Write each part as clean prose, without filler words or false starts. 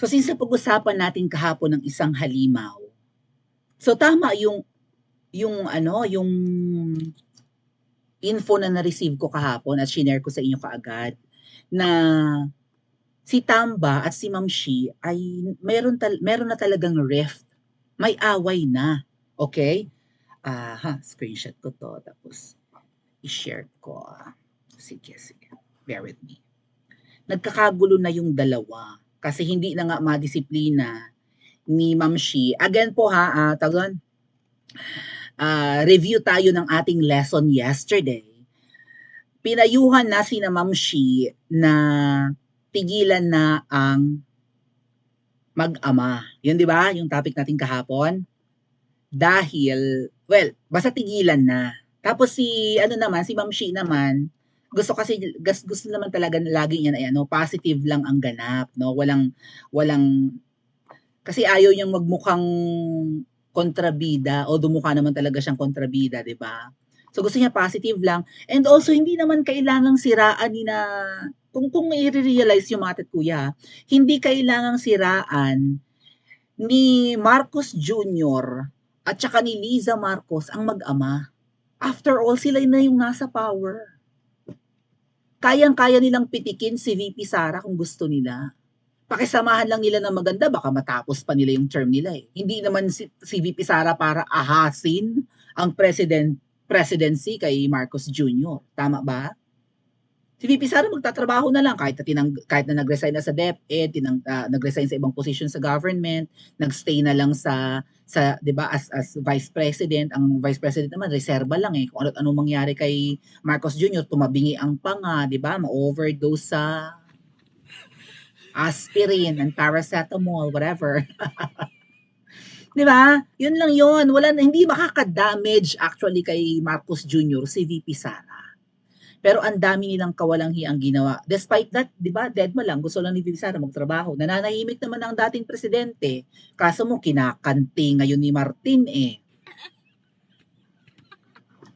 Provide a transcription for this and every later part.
So since napag-usapan natin kahapon ng isang halimaw, so tama yung info na na-receive ko kahapon at shinare ko sa inyo kaagad na si Tamba at si Ma'am Shi ay meron na talagang rift. May away na. Okay? Screenshot ko to tapos i-share ko. Sige. Bear with me. Nagkakagulo na yung dalawa kasi hindi na nga madisiplina ni Ma'am Shi. Again po review tayo ng ating lesson yesterday. Pinayuhan na si Ma'am Shi na tigilan na ang mag-ama. Yun, di ba? Yung topic natin kahapon. Dahil, basta tigilan na. Tapos si Ma'am Shi naman, gusto naman talaga na lagi niya na positive lang ang ganap, no? Walang kasi ayaw niyang magmukhang kontrabida o dumukha naman talaga siyang kontrabida, 'di ba? So gusto niya positive lang and also hindi naman kailangang siraan kung i-realize yung mga kuya, hindi kailangang siraan ni Marcos Jr. at saka ni Liza Marcos ang mag-ama. After all, sila na yung nasa power. Kayang-kaya nilang pitikin si VP Sara kung gusto nila. Pakisamahan lang nila ng maganda, baka matapos pa nila yung term nila eh. Hindi naman si VP Sara para ahasin ang presidency kay Marcos Jr. Tama ba? Si VP Sara magtatrabaho na lang kahit na nag-resign na sa DepEd, nag-resign sa ibang position sa government, nag-stay na lang sa 'di ba as vice president. Ang vice president naman reserba lang eh. Kung ano mangyari kay Marcos Jr., tumabingi ang panga, 'di ba? Ma-overdose sa aspirin and paracetamol, whatever. 'Di ba? Yun lang yun. Hindi makaka-damage actually kay Marcos Jr. si VP Sara. Pero ang dami nilang kawalang-hiang ginawa. Despite that, 'di ba? Dead mo lang, gusto lang ni VP Sara magtrabaho. Nananahimik naman ang dating presidente. Kaso mo kinakanti ngayon ni Martin eh.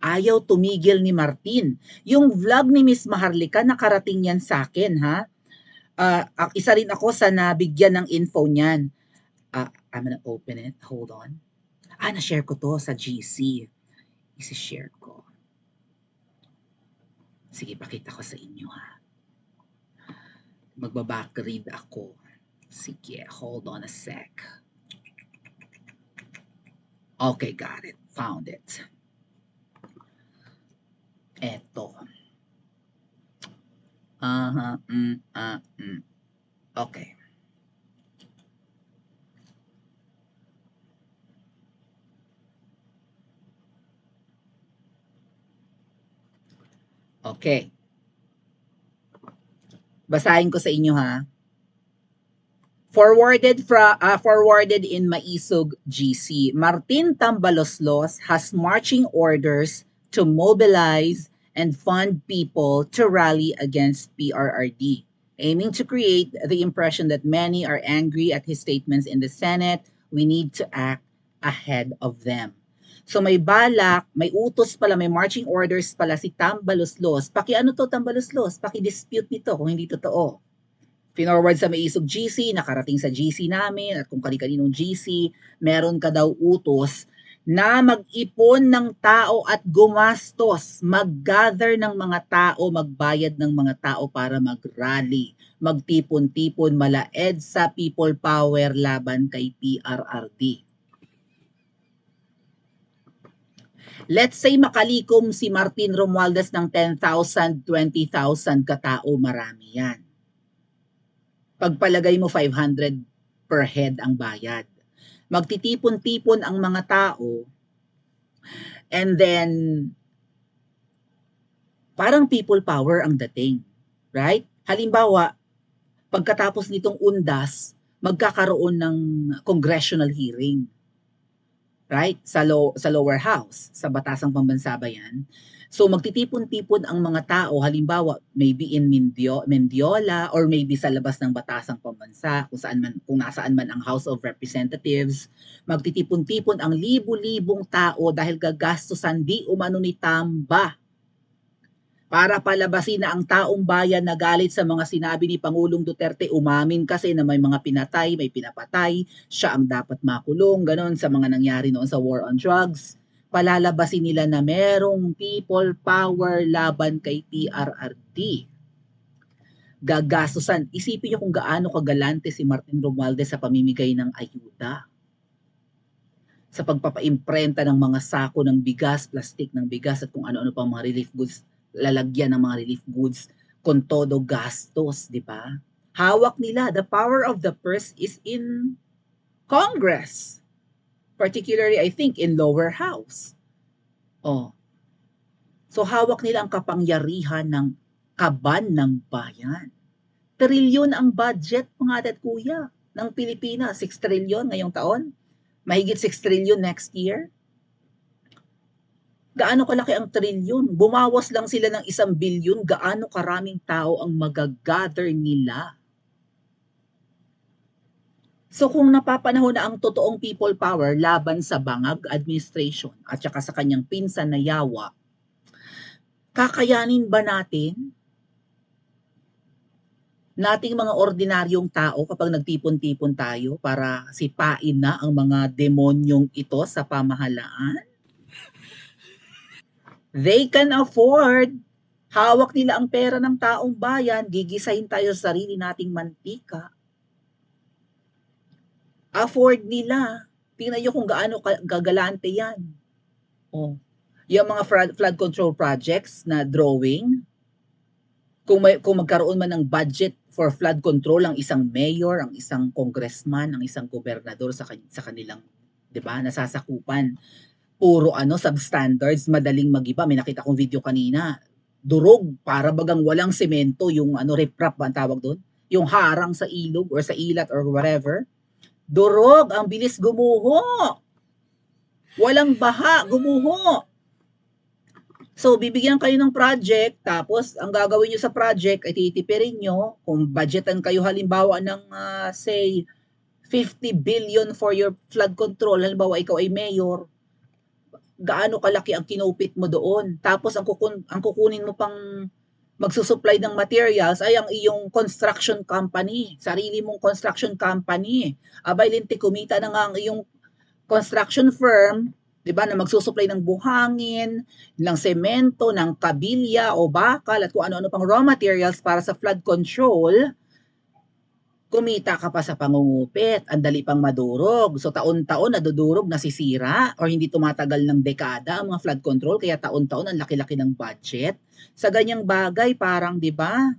Ayaw tumigil ni Martin. Yung vlog ni Miss Maharlika, nakarating yan sa akin, ha? Isa rin ako sa nabigyan ng info niyan. I'm gonna open it. Hold on. Na-share ko to sa GC. Isi-share ko. Sige, pakita ko sa inyo ha. Magbaback read ako. Sige, hold on a sec. Okay, got it. Found it. Eto. Okay. Okay. Basahin ko sa inyo ha. Forwarded in Maisog GC. Martin Tambaloslos has marching orders to mobilize and fund people to rally against PRRD, aiming to create the impression that many are angry at his statements in the Senate. We need to act ahead of them. So may balak, may utos pala, may marching orders pala si Tambaloslos. Pakiano to Tambaloslos? Paki-dispute nito kung hindi totoo. Finorward sa Maisog GC, nakarating sa GC namin at kung kani-kaninong GC, meron ka daw utos na mag-ipon ng tao at gumastos, mag-gather ng mga tao, magbayad ng mga tao para mag-rally, magtipon-tipon, malaed sa people power laban kay PRRD. Let's say makalikom si Martin Romualdez ng 10,000, 20,000 katao, marami yan. Pagpalagay mo 500 per head ang bayad. Magtitipon-tipon ang mga tao and then parang people power ang dating. Right? Halimbawa, pagkatapos nitong undas, magkakaroon ng congressional hearing. Right? Sa lower house, sa Batasang Pambansa ba yan? So magtitipon-tipon ang mga tao, halimbawa maybe in Mendiola or maybe sa labas ng Batasang Pambansa, kung nasaan man ang House of Representatives, magtitipon-tipon ang libu-libong tao dahil gagastusan di umano ni Tamba para palabasin na ang taong bayan na galit sa mga sinabi ni Pangulong Duterte. Umamin kasi na may mga pinatay, may pinapatay, siya ang dapat makulong, ganon sa mga nangyari noon sa war on drugs. Palalabasin nila na merong people power laban kay PRRD. Gagastusan. Isipin niyo kung gaano kagalante si Martin Romualdez sa pamimigay ng ayuda. Sa pagpapaimprenta ng mga sako ng bigas, plastic ng bigas at kung ano-ano pang mga relief goods, lalagyan ng mga relief goods, kung todo gastos, di ba? Hawak nila. The power of the purse is in Congress. Particularly, I think, in lower house. Oh. So, hawak nila ang kapangyarihan ng kaban ng bayan. Trilyon ang budget, mga ate at kuya, ng Pilipinas. 6 trilyon ngayong taon. Mahigit 6 trillion next year. Gaano kalaki ang trilyon? Bumawas lang sila ng 1 bilyon, gaano karaming tao ang magagather nila? So kung napapanahon na ang totoong people power laban sa bangag administration at saka sa kanyang pinsan na yawa, kakayanin ba nating mga ordinaryong tao kapag nagtipon-tipon tayo para sipain na ang mga demonyong ito sa pamahalaan? They can afford. Hawak nila ang pera ng taong bayan, gigisahin tayo sa sarili nating mantika. Afford nila. Tingnan nyo kung gaano gagalante yan. Oh. Yung mga flood control projects na drawing, kung magkaroon man ng budget for flood control ang isang mayor, ang isang congressman, ang isang gobernador sa kanilang, 'di ba, nasasakupan, puro substandards, madaling magiba. May nakita kong video kanina, durog, para bagang walang semento, yung riprap ba ang tawag doon? Yung harang sa ilog or sa ilat or whatever. Durog, ang bilis gumuho. Walang baha, gumuho. So, bibigyan kayo ng project, tapos ang gagawin nyo sa project ay titipirin nyo, kung budgetan kayo halimbawa ng, say, 50 billion for your flood control, halimbawa ikaw ay mayor, gaano kalaki ang kinupit mo doon. Tapos ang kukunin mo pang magsusupply ng materials ay ang iyong construction company, sarili mong construction company. Abay, linti, kumita na nga ang iyong construction firm, 'di ba, na magsusupply ng buhangin, ng semento, ng kabilya o bakal at kung ano-ano pang raw materials para sa flood control. Kumita ka pa sa pangungupit, ang dali pang madurog. So taon-taon nadudurog, nasisira, or hindi tumatagal ng dekada ang mga flood control, kaya taon-taon ang laki-laki ng budget. Sa ganyang bagay, parang 'di ba?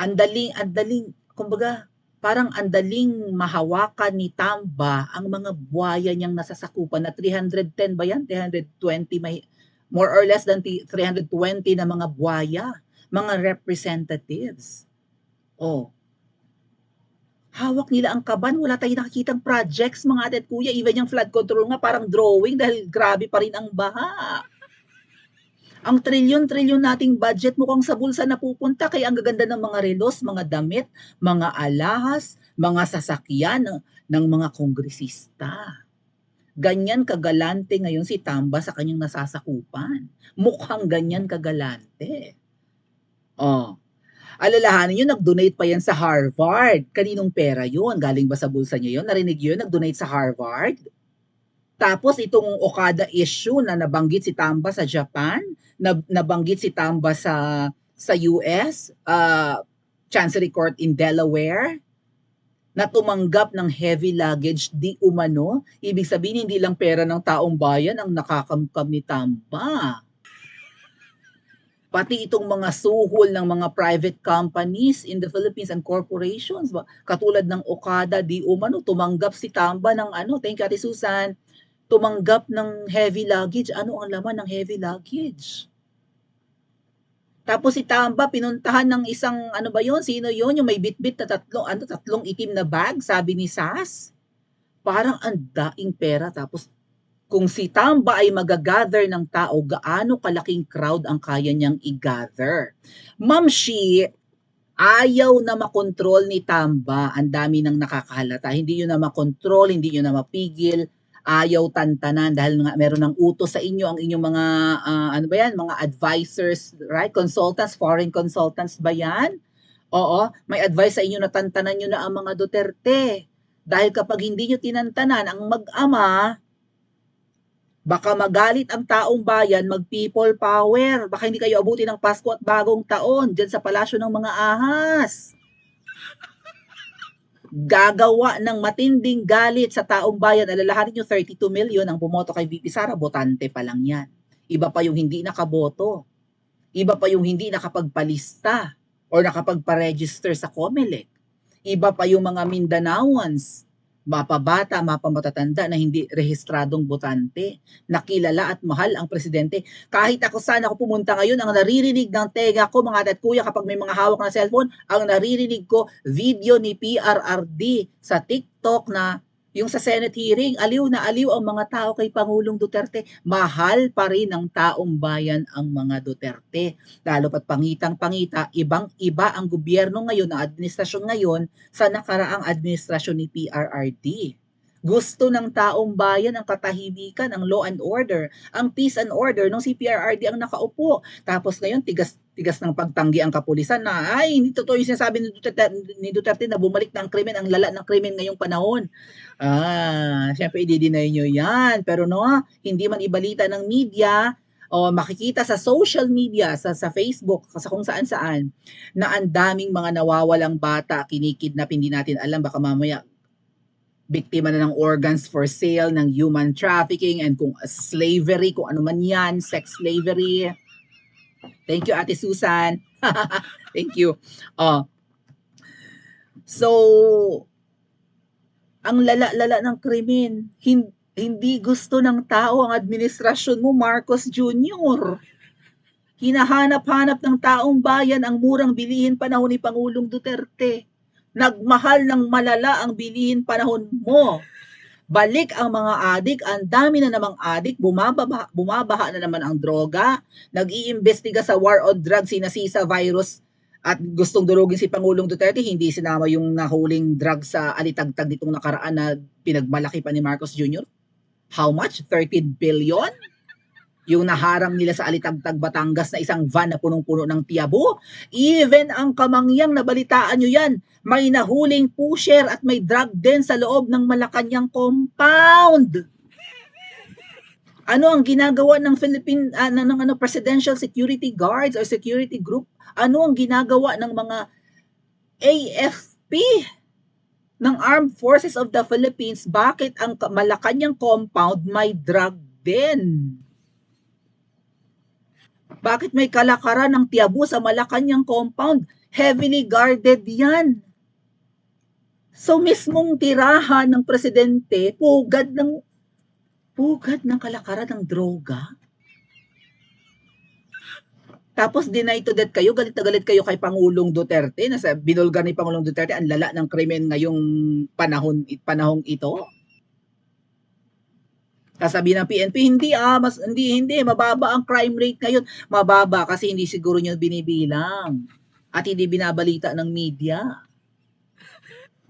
Ang daling, kumbaga, parang ang daling mahawakan ni Tamba ang mga buhaya niyang nasasakupan na 310 ba yan? 320, may more or less than 320 na mga buhaya, mga representatives. Oh. Hawak nila ang kaban, wala tayong nakikitang projects, mga ate at kuya. Even yung flood control nga parang drawing dahil grabe pa rin ang baha. Ang trilyon-trilyon nating budget mukhang sa bulsa napupunta, kaya ang gaganda ng mga relos, mga damit, mga alahas, mga sasakyan ng mga kongresista. Ganyan kagalante ngayon si Tamba sa kanyang nasasakupan. Mukhang ganyan kagalante. Oh. Alalahanin nyo, nag-donate pa yan sa Harvard. Kaninong pera yun? Galing ba sa bulsa nyo yun? Narinig yun? Nag-donate sa Harvard? Tapos itong Okada issue na nabanggit si Tamba sa Japan, nabanggit si Tamba sa US, Chancery Court in Delaware, na tumanggap ng heavy luggage di umano. Ibig sabihin, hindi lang pera ng taong bayan ang nakakamkam ni Tamba. Pati itong mga suhol ng mga private companies in the Philippines and corporations, katulad ng Okada di umano, tumanggap si Tamba ng thank you Ate Susan, tumanggap ng heavy luggage. Ano ang laman ng heavy luggage? Tapos si Tamba pinuntahan ng isang sino yon, yung may bitbit na tatlong itim na bag, sabi ni Sas. Parang ang daing pera. Tapos kung si Tamba ay magagather ng tao, gaano kalaking crowd ang kaya niyang i-gather? Ma'am Shi, ayaw na makontrol ni Tamba. Ang dami nang nakakahalata. Hindi yun na makontrol, hindi yun na mapigil ayaw tantanan dahil nga meron ng utos sa inyo ang inyong mga ano ba yan, mga advisors, right? Consultants, foreign consultants ba yan? Oo, may advice sa inyo na tantanan nyo na ang mga Duterte. Dahil kapag hindi nyo tinantanan ang mag-ama, baka magalit ang taong bayan, mag-people power. Baka hindi kayo abuti ng Pasko at Bagong Taon dyan sa palasyo ng mga ahas. Gagawa ng matinding galit sa taong bayan. Alalahanin nyo, 32 million ang bumoto kay VP Sara, botante pa lang yan. Iba pa yung hindi nakaboto. Iba pa yung hindi nakapagpalista or nakapagpa-register sa COMELEC. Iba pa yung mga Mindanaoans, mapabata, mapamatatanda na hindi rehistradong botante, nakilala at mahal ang presidente. Kahit ako saan ako pumunta ngayon, ang naririnig ng tenga ko, mga ate at kuya, kapag may mga hawak na cellphone, ang naririnig ko, video ni PRRD sa TikTok na yung sa Senate hearing, aliw na aliw ang mga tao kay Pangulong Duterte. Mahal pa rin ng taong bayan ang mga Duterte. Lalo pat pangitang-pangita, ibang-iba ang gobyerno ngayon, ang administrasyon ngayon sa nakaraang administrasyon ni PRRD. Gusto ng taong bayan ang katahimikan, ang law and order, ang peace and order nung si PRRD ang nakaupo. Tapos ngayon, tigas ng pagtanggi ang kapulisan na ay hindi totoo yung sinasabi ni Duterte na bumalik na ang krimen, ang lala ng krimen ngayong panahon. Syempre i-deny nyo yan. Pero no, hindi man ibalita ng media o makikita sa social media, sa Facebook, sa kung saan-saan, na ang daming mga nawawalang bata, kinikidnap, hindi natin alam, baka mamaya biktima na ng organs for sale, ng human trafficking, and kung slavery, kung ano man yan, sex slavery. Thank you, Ate Susan. Thank you. So, ang lala-lala ng krimen, hindi gusto ng tao ang administrasyon mo, Marcos Jr. Hinahanap-hanap ng taong bayan ang murang bilihin panahon ni Pangulong Duterte. Nagmahal ng malala ang bilihin panahon mo. Balik ang mga adik, ang dami na namang adik, bumabaha na naman ang droga, nag-iimbestiga sa war on drugs, sinasisa virus, at gustong durugin si Pangulong Duterte, hindi sinama yung nahuling drug sa alitagtag nitong nakaraan na pinagmalaki pa ni Marcos Jr. How much? 13 billion? Yung naharang nila sa Alitagtag, Batangas na isang van na punong-puno ng tiyabo. Even ang Kamangyang, nabalitaan nyo yan, may nahuling pusher at may drug din sa loob ng Malacanang compound. Ano ang ginagawa ng Philippine Presidential Security Guards or security group? Ano ang ginagawa ng mga AFP ng Armed Forces of the Philippines? Bakit ang Malacanang compound may drug din? Bakit may kalakaran ng tiyabo sa Malacanang compound? Heavily guarded yan. So mismong tirahan ng presidente, pugad ng kalakaran ng droga. Tapos deny to death kayo, galit na galit kayo kay Pangulong Duterte, na binulgar ni Pangulong Duterte ang lala ng krimen ngayong panahong ito. Sasabihin ng PNP, hindi, mababa ang crime rate ngayon. Mababa kasi hindi siguro nyo binibilang at hindi binabalita ng media.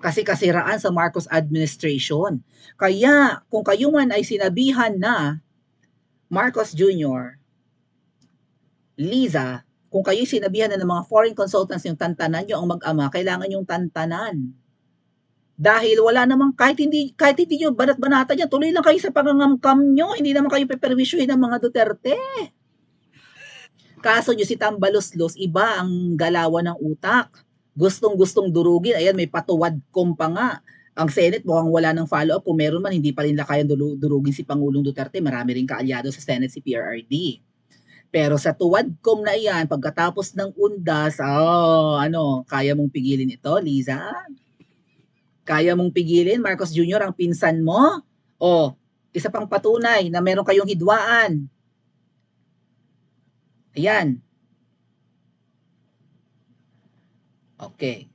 Kasi kasiraan sa Marcos administration. Kaya, kung kayo man ay sinabihan na Marcos Jr., Liza, kung kayo sinabihan na ng mga foreign consultants yung tantanan nyo ang mag-ama, kailangan yung tantanan. Dahil wala namang, kahit hindi nyo banat-banatan yan, tuloy lang kayo sa pangangamkam nyo, hindi naman kayo peperwisyuhin ng mga Duterte. Kaso nyo si Tambaloslos, iba ang galawan ng utak. Gustong-gustong durugin, ayan may patuwadkom pa nga. Ang Senate mukhang wala ng follow-up, kung meron man hindi pa rin kayang durugin si Pangulong Duterte, marami rin kaalyado sa Senate si PRRD. Pero sa tuwadkom na iyan, pagkatapos ng undas, kaya mong pigilin ito, Liza? Kaya mong pigilin, Marcos Jr., ang pinsan mo? O, isa pang patunay na meron kayong hidwaan. Ayan. Okay.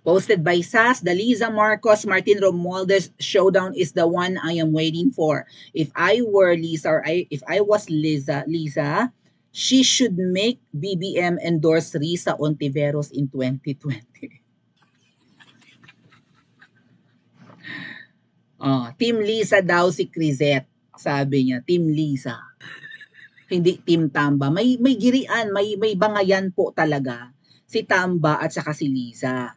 Posted by SAS, the Liza Marcos Martin Romualdez showdown is the one I am waiting for. If I were Liza or if I was Liza, She should make BBM endorse Risa Ontiveros in 2020. Team Lisa daw si Crisette. Sabi niya, Team Lisa. Hindi Team Tamba. May girian, may bangayan po talaga si Tamba at saka si Lisa.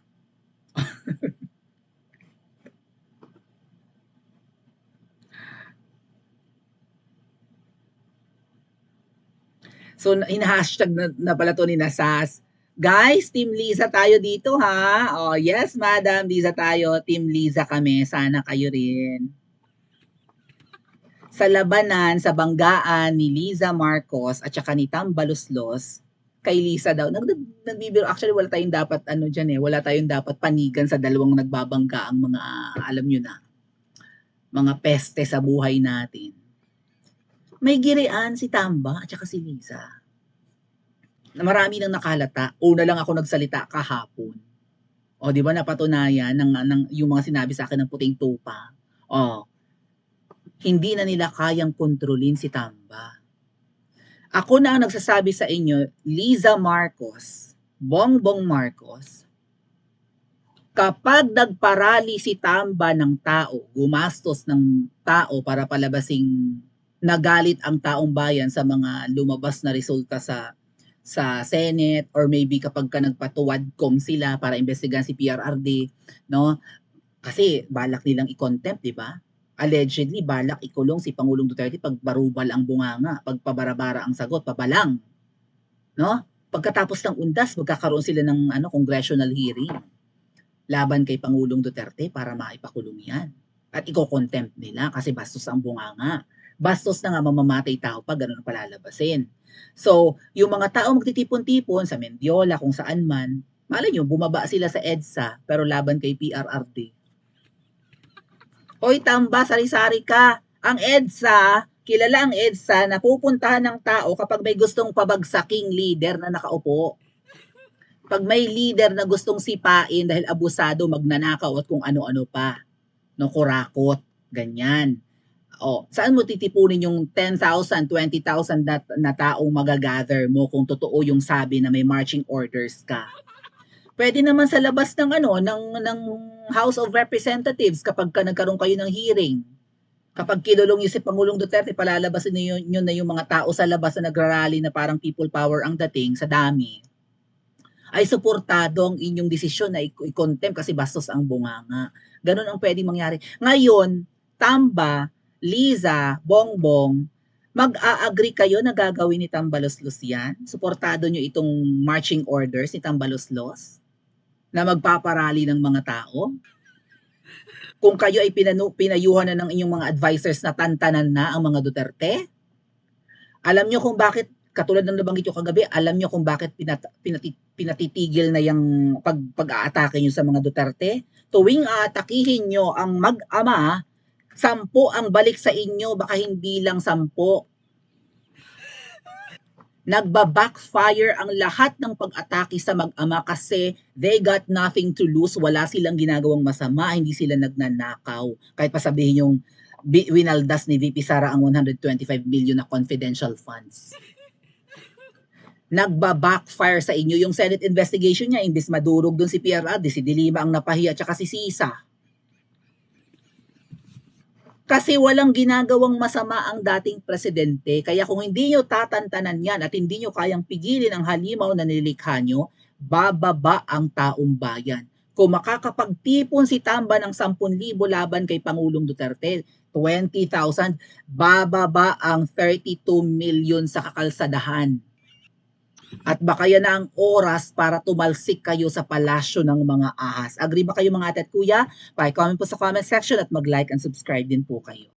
So, in-hashtag na pala to ni Nasas. Guys, Team Lisa tayo dito ha. Yes, Madam, Lisa tayo. Team Lisa kami. Sana kayo rin. Sa labanan, sa banggaan ni Liza Marcos at saka ni Tam Baluslos, kay Lisa daw, nagbibiro, actually wala tayong dapat, wala tayong dapat panigan sa dalawang nagbabangga ang mga, alam nyo na, mga peste sa buhay natin. May girian si Tamba at saka si Lisa. Marami nang nakalata. Una lang ako nagsalita kahapon. Di ba napatunayan ng yung mga sinabi sa akin ng puting tupa. Hindi na nila kayang kontrolin si Tamba. Ako na ang nagsasabi sa inyo, Liza Marcos, Bongbong Marcos, kapag nagparali si Tamba ng tao, gumastos ng tao para palabasing nagalit ang taong bayan sa mga lumabas na resulta sa Senate, or maybe kapag ka nagpatuwadcom sila para investigahan si PRRD, no? Kasi balak nilang i-contempt, di ba? Allegedly, balak ikulong si Pangulong Duterte pag barubal ang bunganga, pag pabarabara ang sagot, pabalang. No? Pagkatapos ng undas, magkakaroon sila ng congressional hearing laban kay Pangulong Duterte para maipakulong yan. At iko-contempt nila kasi bastos ang bunganga. Bastos na nga mamamatay tao pag ganun ang palalabasin. So, yung mga tao magtitipon-tipon sa Mendiola, kung saan man, malay nyo, bumaba sila sa EDSA, pero laban kay PRRD. Hoy Tamba, sari-sari ka. Ang EDSA, kilala ang EDSA na pupuntahan ng tao kapag may gustong pabagsaking leader na nakaupo. Pag may leader na gustong sipain dahil abusado, magnanakaw at kung ano-ano pa. No, kurakot. Ganyan. Saan mo titipunin yung 10,000, 20,000 na taong magagather mo kung totoo yung sabi na may marching orders ka? Pwede naman sa labas ng ng House of Representatives kapag nagkaroon kayo ng hearing. Kapag kinulong yung si Pangulong Duterte, palalabasin niyo na yung mga tao sa labas na nagrarally na parang people power ang dating sa dami. Ay suportado ang inyong desisyon na i-contempt kasi bastos ang bunganga. Ganun ang pwedeng mangyari. Ngayon, Tamba, Liza, Bongbong, mag-a-agree kayo na gagawin ni Tambaloslos yan? Suportado nyo itong marching orders ni Tambaloslos na magpaparali ng mga tao? Kung kayo ay pinayuhan na ng inyong mga advisors na tantanan na ang mga Duterte? Alam nyo kung bakit, katulad ng nabanggit ko kagabi, alam nyo kung bakit pinatitigil na yung pag-aatake nyo sa mga Duterte? Tuwing aatakihin nyo ang mag-ama, 10 ang balik sa inyo, baka hindi lang 10. Nagba-backfire ang lahat ng pag-atake sa mag-ama kasi they got nothing to lose, wala silang ginagawang masama, hindi sila nagnanakaw. Kahit pa sabihin yung winaldas ni VP Sara ang 125 million na confidential funds. Nagba-backfire sa inyo yung Senate investigation niya, imbis madurog dun si PRRD, si Dilima ang napahiya at saka si Sisa. Kasi walang ginagawang masama ang dating presidente. Kaya kung hindi nyo tatantanan yan at hindi nyo kayang pigilin ang halimaw na nilikha nyo, bababa ang taong bayan. Kung makakapagtipon si Tamba ng 10,000 laban kay Pangulong Duterte, 20,000, bababa ang 32 million sa kakalsadahan. At baka yan na ang oras para tumalsik kayo sa palasyo ng mga ahas. Agree ba kayo mga ate at kuya? Pa-comment po sa comment section at mag-like and subscribe din po kayo.